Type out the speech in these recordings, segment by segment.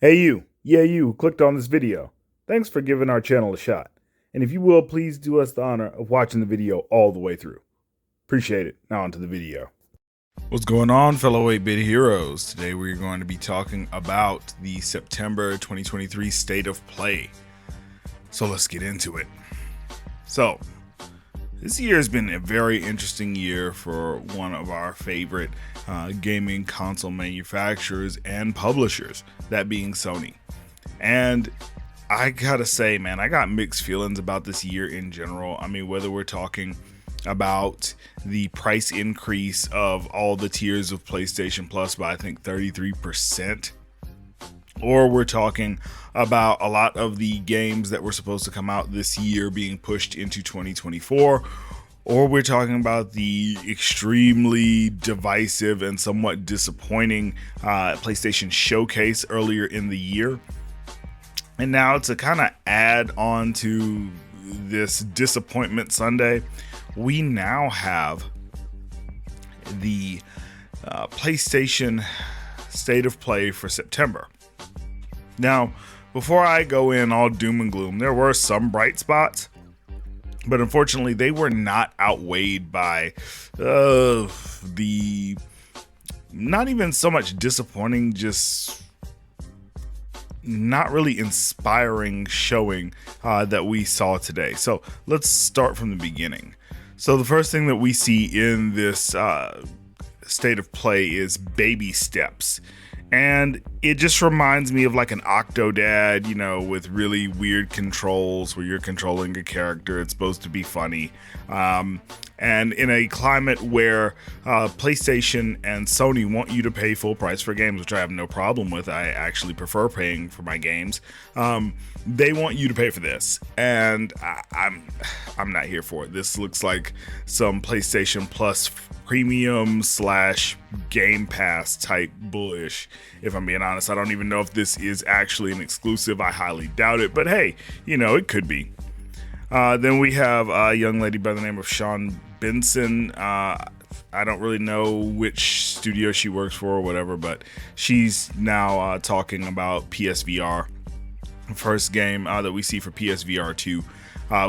Hey you, yeah you who clicked on this video. Thanks for giving our channel a shot. And if you will, please do us the honor of watching the video all the way through. Appreciate it. Now onto the video. What's going on, fellow 8-bit heroes? Today we're going to be talking about the September 2023 State of Play. So let's get into it. So, this year has been a very interesting year for one of our favorite gaming console manufacturers and publishers, that being Sony. And I gotta say, man, I got mixed feelings about this year in general. I mean, whether we're talking about the price increase of all the tiers of PlayStation Plus by I think 33%, or we're talking about a lot of the games that were supposed to come out this year being pushed into 2024, or we're talking about the extremely divisive and somewhat disappointing PlayStation Showcase earlier in the year. And now to kind of add on to this disappointment Sunday, we now have the PlayStation State of Play for September. Now, before I go in all doom and gloom, there were some bright spots, but unfortunately they were not outweighed by the not even so much disappointing, just not really inspiring showing that we saw today. So let's start from the beginning. So the first thing that we see in this State of Play is baby steps. And it just reminds me of like an Octodad, you know, with really weird controls where you're controlling a character. It's supposed to be funny. And in a climate where PlayStation and Sony want you to pay full price for games, which I have no problem with. I actually prefer paying for my games. They want you to pay for this, and I'm not here for it. This looks like some PlayStation Plus premium / Game Pass type bullish, if I'm being honest. I don't even know if this is actually an exclusive. I highly doubt it, but hey, you know, it could be. Then we have a young lady by the name of Sean Benson. I don't really know which studio she works for or whatever, but she's now talking about PSVR. First game that we see for PSVR 2.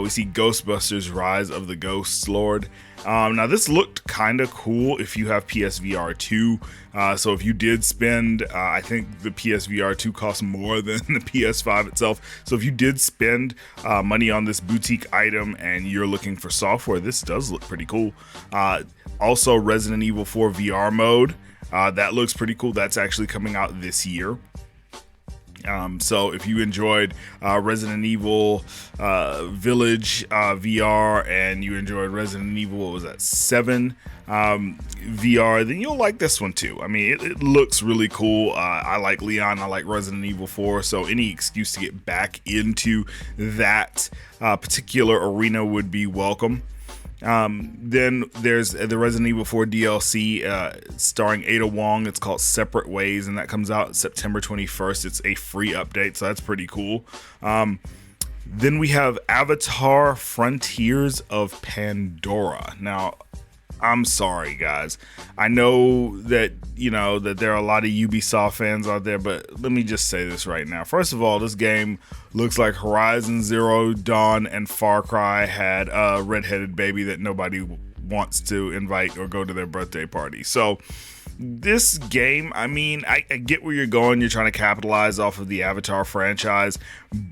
We see Ghostbusters Rise of the Ghost Lord. Now this looked kind of cool if you have PSVR 2. So if you did spend, I think the PSVR 2 costs more than the PS5 itself. So if you did spend money on this boutique item and you're looking for software, this does look pretty cool. Also Resident Evil 4 VR mode. That looks pretty cool. That's actually coming out this year. So if you enjoyed Resident Evil Village VR and you enjoyed Resident Evil, what was that, 7 VR, then you'll like this one too. I mean, it looks really cool. I like Leon, I like Resident Evil 4, so any excuse to get back into that particular arena would be welcome. Then there's the Resident Evil 4 DLC starring Ada Wong. It's called Separate Ways, and that comes out September 21st. It's a free update, so that's pretty cool. Then we have Avatar Frontiers of Pandora. Now, I'm sorry, guys. I know that, you know, that there are a lot of Ubisoft fans out there, but let me just say this right now. First of all, this game looks like Horizon Zero Dawn and Far Cry had a redheaded baby that nobody wants to invite or go to their birthday party. So this game, I mean, I get where you're going. You're trying to capitalize off of the Avatar franchise,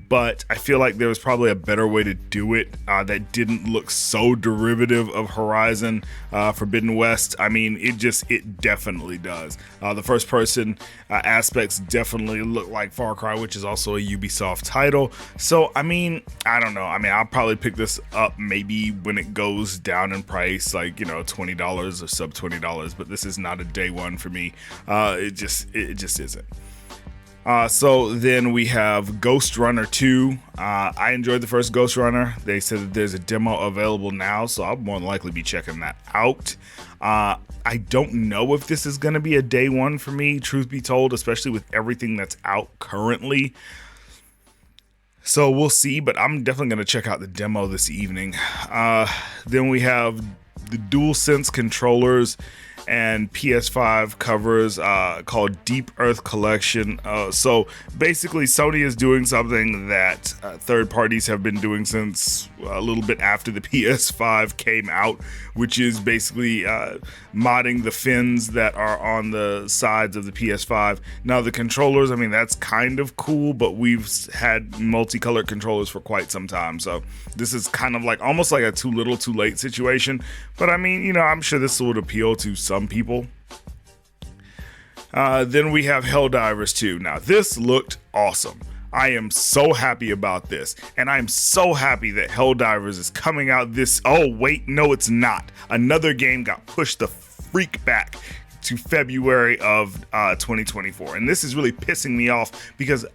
but I feel like there was probably a better way to do it that didn't look so derivative of Horizon Forbidden West. I mean, it definitely does. The first person aspects definitely look like Far Cry, which is also a Ubisoft title. So, I mean, I don't know. I mean, I'll probably pick this up maybe when it goes down in price, like, you know, $20 or sub $20, but this is not a day one for me. It just isn't. So then we have Ghost Runner 2. I enjoyed the first Ghost Runner. They said that there's a demo available now, so I'll more than likely be checking that out. I don't know if this is going to be a day one for me, truth be told, especially with everything that's out currently. So we'll see, but I'm definitely going to check out the demo this evening. Then we have the DualSense controllers and PS5 covers called Deep Earth Collection. So basically Sony is doing something that third parties have been doing since a little bit after the PS5 came out, which is basically modding the fins that are on the sides of the PS5. Now the controllers, I mean, that's kind of cool, but we've had multicolored controllers for quite some time. So this is kind of like almost like a too little too late situation. But I mean, you know, I'm sure this would appeal to some people. Then we have Helldivers 2. Now this looked awesome. I am so happy about this, and I'm so happy that Helldivers is coming out this. Oh wait, no, it's not. Another game got pushed the freak back to February of 2024, and this is really pissing me off because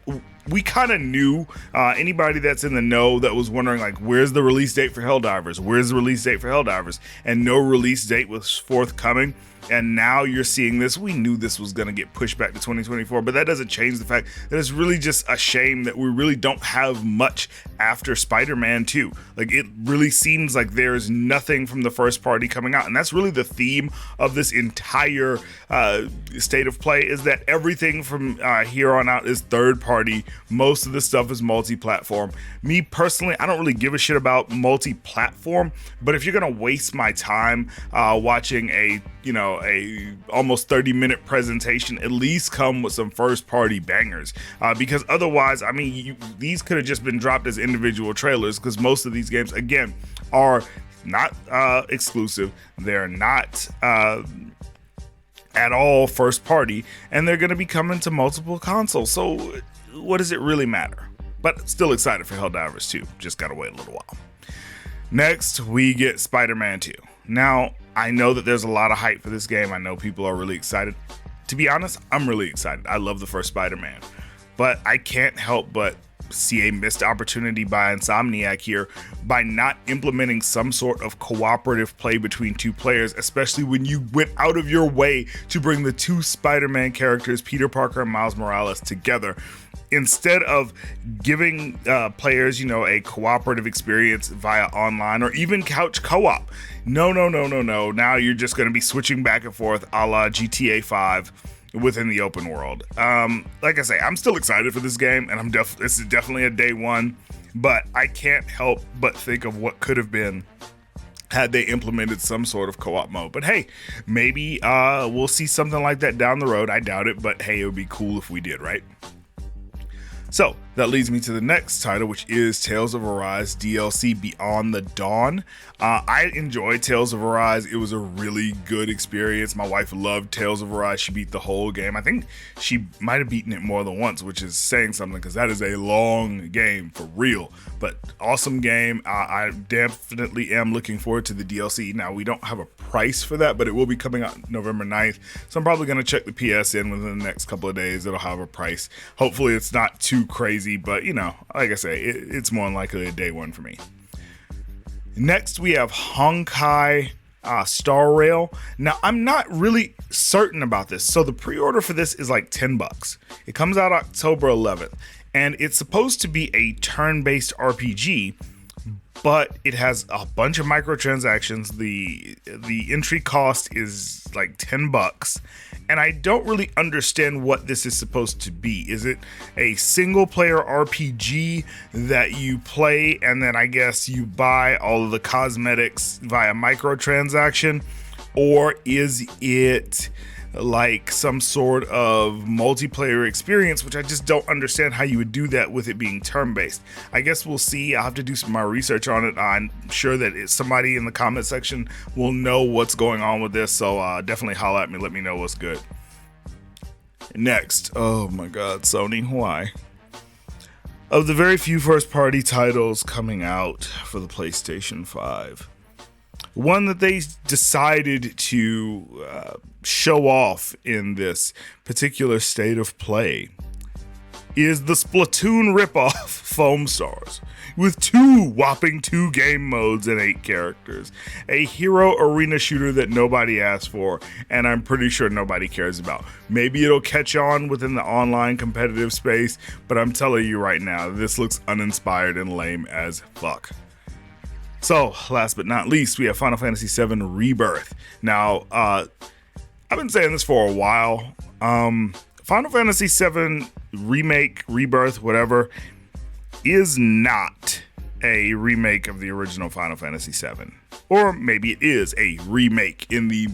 we kind of knew, anybody that's in the know that was wondering, like, where's the release date for Helldivers? Where's the release date for Helldivers? And no release date was forthcoming. And now you're seeing this. We knew this was going to get pushed back to 2024, but that doesn't change the fact that it's really just a shame that we really don't have much after Spider-Man 2. Like, it really seems like there's nothing from the first party coming out. And that's really the theme of this entire state of play, is that everything from here on out is third party. Most of the stuff is multi-platform. Me personally, I don't really give a shit about multi-platform, but if you're going to waste my time watching a almost 30-minute presentation, at least come with some first party bangers, because otherwise, I mean, these could have just been dropped as individual trailers, because most of these games, again, are not exclusive. They're not at all first party, and they're going to be coming to multiple consoles. So what does it really matter? But still excited for Helldivers 2. Just gotta wait a little while. Next, we get Spider-Man 2. Now, I know that there's a lot of hype for this game. I know people are really excited. To be honest, I'm really excited. I love the first Spider-Man. But I can't help but see a missed opportunity by Insomniac here by not implementing some sort of cooperative play between two players, especially when you went out of your way to bring the two Spider-Man characters, Peter Parker and Miles Morales, together. Instead of giving players, a cooperative experience via online or even couch co-op. No. Now you're just going to be switching back and forth a la GTA 5 within the open world. Like I say, I'm still excited for this game, and this is definitely a day one, but I can't help but think of what could have been had they implemented some sort of co-op mode. But hey, maybe we'll see something like that down the road. I doubt it, but hey, it would be cool if we did, right? So that leads me to the next title, which is Tales of Arise DLC Beyond the Dawn. I enjoyed Tales of Arise. It was a really good experience. My wife loved Tales of Arise. She beat the whole game. I think she might have beaten it more than once, which is saying something, because that is a long game for real. But awesome game. I definitely am looking forward to the DLC. Now, we don't have a price for that, but it will be coming out November 9th. So I'm probably going to check the PSN within the next couple of days. It'll have a price. Hopefully it's not too crazy, but like I say, it's more than likely a day one for me. Next, we have Honkai Star Rail. Now, I'm not really certain about this. So the pre-order for this is like $10. It comes out October 11th, and it's supposed to be a turn-based RPG, but it has a bunch of microtransactions. The entry cost is like $10, and I don't really understand what this is supposed to be. Is it a single player RPG that you play and then I guess you buy all of the cosmetics via microtransaction, or is it like some sort of multiplayer experience, which I just don't understand how you would do that with it being turn-based. I guess we'll see. I'll have to do some more research on it. I'm sure that somebody in the comment section will know what's going on with this, so definitely holla at me, let me know what's good. Next, oh my god, Sony, why? Of the very few first-party titles coming out for the PlayStation 5, one that they decided to show off in this particular state of play is the Splatoon ripoff Foam Stars, with two whopping 2 game modes and 8 characters. A hero arena shooter that nobody asked for, and I'm pretty sure nobody cares about. Maybe it'll catch on within the online competitive space, but I'm telling you right now, this looks uninspired and lame as fuck. So, last but not least, we have Final Fantasy VII Rebirth. Now, I've been saying this for a while. Final Fantasy VII Remake, Rebirth, whatever, is not a remake of the original Final Fantasy VII. Or maybe it is a remake in the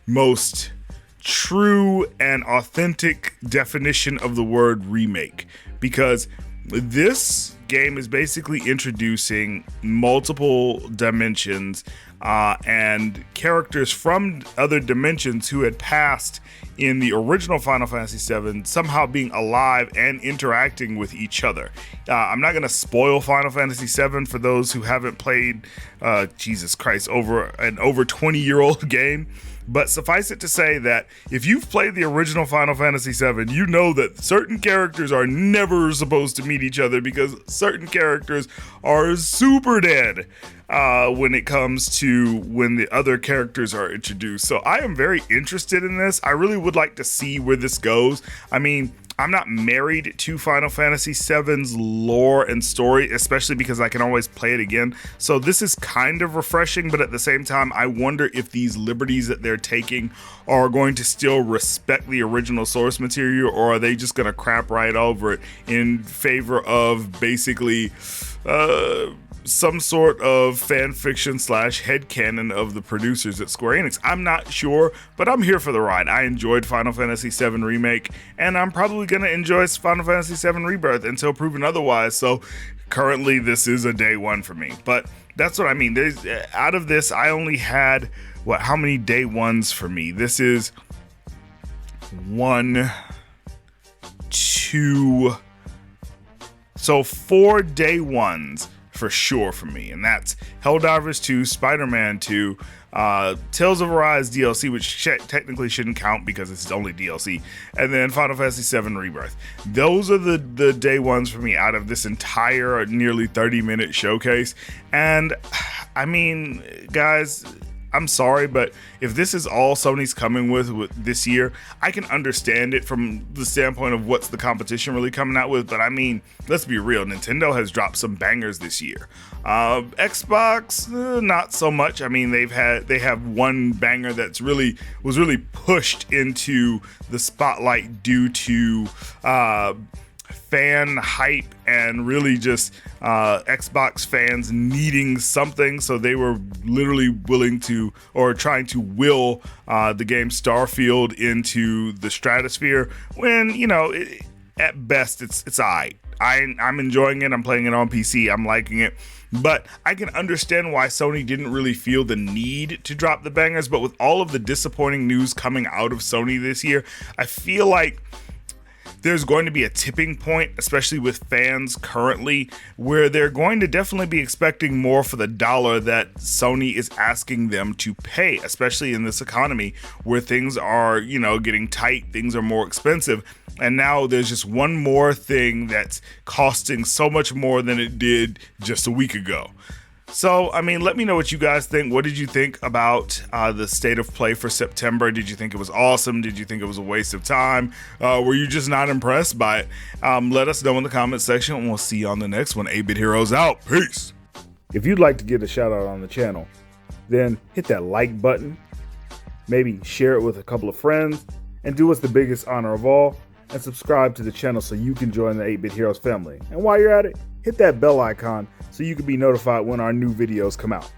most true and authentic definition of the word remake, because this game is basically introducing multiple dimensions and characters from other dimensions who had passed in the original Final Fantasy VII somehow being alive and interacting with each other. I'm not going to spoil Final Fantasy VII for those who haven't played, Jesus Christ, over 20-year-old game. But suffice it to say that if you've played the original Final Fantasy VII, you know that certain characters are never supposed to meet each other because certain characters are super dead when it comes to when the other characters are introduced. So I am very interested in this. I really would like to see where this goes. I mean, I'm not married to Final Fantasy VII's lore and story, especially because I can always play it again. So this is kind of refreshing, but at the same time, I wonder if these liberties that they're taking are going to still respect the original source material, or are they just going to crap right over it in favor of basically some sort of fan fiction / headcanon of the producers at Square Enix. I'm not sure, but I'm here for the ride. I enjoyed Final Fantasy VII Remake, and I'm probably going to enjoy Final Fantasy VII Rebirth until proven otherwise. So currently this is a day one for me, but that's what I mean. There's out of this, I only had how many day ones for me? This is 1, 2, so 4 day ones for sure for me, and that's Helldivers 2, Spider-Man 2, Tales of Arise DLC, which technically shouldn't count because it's only DLC, and then Final Fantasy VII Rebirth. Those are the day ones for me out of this entire nearly 30-minute showcase. And I mean, guys, I'm sorry, but if this is all Sony's coming with this year, I can understand it from the standpoint of what's the competition really coming out with. But I mean, let's be real, Nintendo has dropped some bangers this year. Xbox, not so much. I mean, they have one banger that's was really pushed into the spotlight due to fan hype and really just Xbox fans needing something, so they were literally willing to, or trying to will the game Starfield into the stratosphere, when, you know, at best it's alright. I'm enjoying it. I'm playing it on PC. I'm liking it. But I can understand why Sony didn't really feel the need to drop the bangers. But with all of the disappointing news coming out of Sony this year, I feel like there's going to be a tipping point, especially with fans currently, where they're going to definitely be expecting more for the dollar that Sony is asking them to pay, especially in this economy where things are, you know, getting tight, things are more expensive. And now there's just one more thing that's costing so much more than it did just a week ago. So, I mean, let me know what you guys think. What did you think about the state of play for September? Did you think it was awesome? Did you think it was a waste of time? Were you just not impressed by it? Let us know in the comment section, and we'll see you on the next one. 8-Bit Heroes out. Peace. If you'd like to get a shout out on the channel, then hit that like button, maybe share it with a couple of friends, and do us the biggest honor of all, and subscribe to the channel so you can join the 8-Bit Heroes family. And while you're at it, hit that bell icon so you can be notified when our new videos come out.